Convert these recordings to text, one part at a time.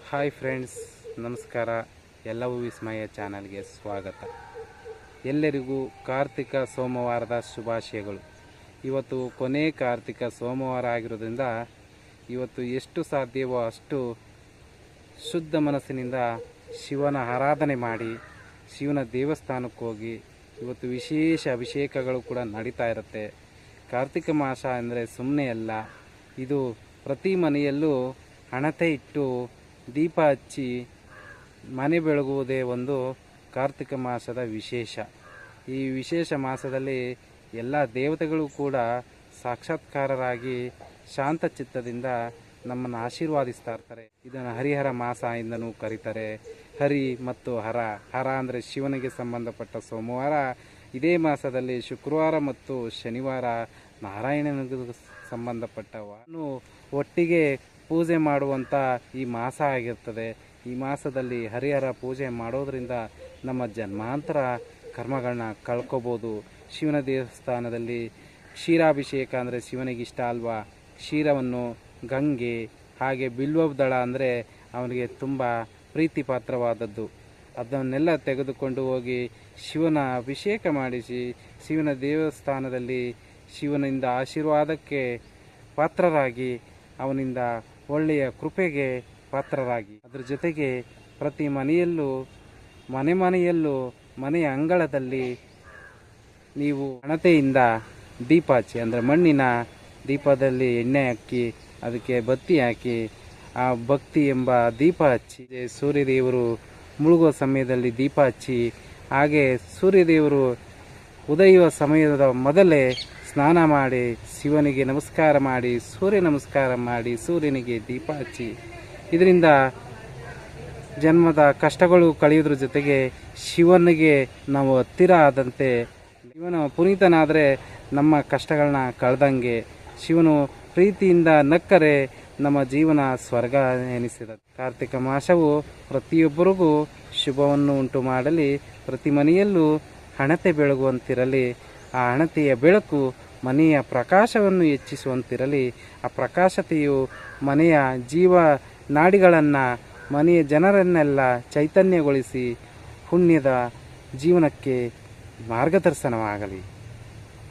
Hi friends, ನಮಸ್ಕಾರ. ಎಲ್ಲವೂ ವಿಸ್ಮಯ ಚಾನಲ್ಗೆ ಸ್ವಾಗತ. ಎಲ್ಲರಿಗೂ ಕಾರ್ತಿಕ ಸೋಮವಾರದ ಶುಭಾಶಯಗಳು. ಇವತ್ತು ಕೊನೆ ಕಾರ್ತಿಕ ಸೋಮವಾರ ಆಗಿರೋದ್ರಿಂದ ಇವತ್ತು ಎಷ್ಟು ಸಾಧ್ಯವೋ ಅಷ್ಟು ಶುದ್ಧ ಮನಸ್ಸಿನಿಂದ ಶಿವನ ಆರಾಧನೆ ಮಾಡಿ ಶಿವನ ದೇವಸ್ಥಾನಕ್ಕೆ ಹೋಗಿ ಇವತ್ತು ವಿಶೇಷ ಅಭಿಷೇಕಗಳು ಕೂಡ ನಡೀತಾ ಇರುತ್ತೆ. ಕಾರ್ತಿಕ ಮಾಸ ಅಂದರೆ ಸುಮ್ಮನೆ ಅಲ್ಲ, ಇದು ಪ್ರತಿ ಮನೆಯಲ್ಲೂ ಹಣತೆ ಇಟ್ಟು ದೀಪ ಹಚ್ಚಿ ಮನೆ ಬೆಳಗುವುದೇ ಒಂದು ಕಾರ್ತಿಕ ಮಾಸದ ವಿಶೇಷ. ಈ ವಿಶೇಷ ಮಾಸದಲ್ಲಿ ಎಲ್ಲ ದೇವತೆಗಳು ಕೂಡ ಸಾಕ್ಷಾತ್ಕಾರರಾಗಿ ಶಾಂತ ಚಿತ್ತದಿಂದ ನಮ್ಮನ್ನು ಆಶೀರ್ವಾದಿಸ್ತಾ ಇರ್ತಾರೆ. ಇದನ್ನು ಹರಿಹರ ಮಾಸ ಎಂದನೂ ಕರೀತಾರೆ. ಹರಿ ಮತ್ತು ಹರ, ಹರ ಅಂದರೆ ಶಿವನಿಗೆ ಸಂಬಂಧಪಟ್ಟ ಸೋಮವಾರ. ಇದೇ ಮಾಸದಲ್ಲಿ ಶುಕ್ರವಾರ ಮತ್ತು ಶನಿವಾರ ನಾರಾಯಣನಿಗೆ ಸಂಬಂಧಪಟ್ಟವನ್ನು ಒಟ್ಟಿಗೆ ಪೂಜೆ ಮಾಡುವಂಥ ಈ ಮಾಸ ಆಗಿರ್ತದೆ. ಈ ಮಾಸದಲ್ಲಿ ಹರಿಹರ ಪೂಜೆ ಮಾಡೋದರಿಂದ ನಮ್ಮ ಜನ್ಮಾಂತರ ಕರ್ಮಗಳನ್ನ ಕಳ್ಕೊಬೋದು. ಶಿವನ ದೇವಸ್ಥಾನದಲ್ಲಿ ಕ್ಷೀರಾಭಿಷೇಕ ಅಂದರೆ ಶಿವನಿಗೆ ಇಷ್ಟ ಅಲ್ವಾ, ಕ್ಷೀರವನ್ನು, ಗಂಗೆ, ಹಾಗೆ ಬಿಲ್ವದಳ ಅಂದರೆ ಅವನಿಗೆ ತುಂಬ ಪ್ರೀತಿ ಪಾತ್ರವಾದದ್ದು. ಅದನ್ನೆಲ್ಲ ತೆಗೆದುಕೊಂಡು ಹೋಗಿ ಶಿವನ ಅಭಿಷೇಕ ಮಾಡಿಸಿ ಶಿವನ ದೇವಸ್ಥಾನದಲ್ಲಿ ಶಿವನಿಂದ ಆಶೀರ್ವಾದಕ್ಕೆ ಪಾತ್ರರಾಗಿ ಅವನಿಂದ ಒಳ್ಳೆಯ ಕೃಪೆಗೆ ಪಾತ್ರರಾಗಿ, ಅದರ ಜೊತೆಗೆ ಪ್ರತಿ ಮನೆಯಲ್ಲೂ ಮನೆಯ ಅಂಗಳದಲ್ಲಿ ನೀವು ಹಣತೆಯಿಂದ ದೀಪ ಹಚ್ಚಿ, ಅಂದರೆ ಮಣ್ಣಿನ ದೀಪದಲ್ಲಿ ಎಣ್ಣೆ ಹಾಕಿ ಅದಕ್ಕೆ ಬತ್ತಿ ಹಾಕಿ ಆ ಭಕ್ತಿ ಎಂಬ ದೀಪ ಹಚ್ಚಿ, ಸೂರ್ಯದೇವರು ಮುಳುಗುವ ಸಮಯದಲ್ಲಿ ದೀಪ ಹಚ್ಚಿ, ಹಾಗೆ ಸೂರ್ಯದೇವರು ಉದಯುವ ಸಮಯದ ಮೊದಲೇ ಸ್ನಾನ ಮಾಡಿ ಶಿವನಿಗೆ ನಮಸ್ಕಾರ ಮಾಡಿ, ಸೂರ್ಯ ನಮಸ್ಕಾರ ಮಾಡಿ ಸೂರ್ಯನಿಗೆ ದೀಪ ಹಚ್ಚಿ, ಇದರಿಂದ ಜನ್ಮದ ಕಷ್ಟಗಳು ಕಳೆಯೋದ್ರ ಜೊತೆಗೆ ಶಿವನಿಗೆ ನಾವು ಹತ್ತಿರ ಆದಂತೆ, ಶಿವನ ಪುನೀತನಾದರೆ ನಮ್ಮ ಕಷ್ಟಗಳನ್ನ ಕಳೆದಂಗೆ, ಶಿವನು ಪ್ರೀತಿಯಿಂದ ನಕ್ಕರೆ ನಮ್ಮ ಜೀವನ ಸ್ವರ್ಗ ಎನಿಸಿದ. ಕಾರ್ತಿಕ ಮಾಸವು ಪ್ರತಿಯೊಬ್ಬರಿಗೂ ಶುಭವನ್ನು ಉಂಟು ಮಾಡಲಿ, ಪ್ರತಿ ಮನೆಯಲ್ಲೂ ಹಣತೆ ಬೆಳಗುವಂತಿರಲಿ, ಆ ಹಣತೆಯ ಬೆಳಕು ಮನೆಯ ಪ್ರಕಾಶವನ್ನು ಹೆಚ್ಚಿಸುವಂತಿರಲಿ. ಆ ಪ್ರಕಾಶತೆಯು ಮನೆಯ ಜೀವ ನಾಡಿಗಳನ್ನು, ಮನೆಯ ಜನರನ್ನೆಲ್ಲ ಚೈತನ್ಯಗೊಳಿಸಿ ಪುಣ್ಯದ ಜೀವನಕ್ಕೆ ಮಾರ್ಗದರ್ಶನವಾಗಲಿ.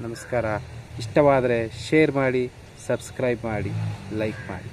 ನಮಸ್ಕಾರ. ಇಷ್ಟವಾದರೆ ಶೇರ್ ಮಾಡಿ, ಸಬ್ಸ್ಕ್ರೈಬ್ ಮಾಡಿ, ಲೈಕ್ ಮಾಡಿ.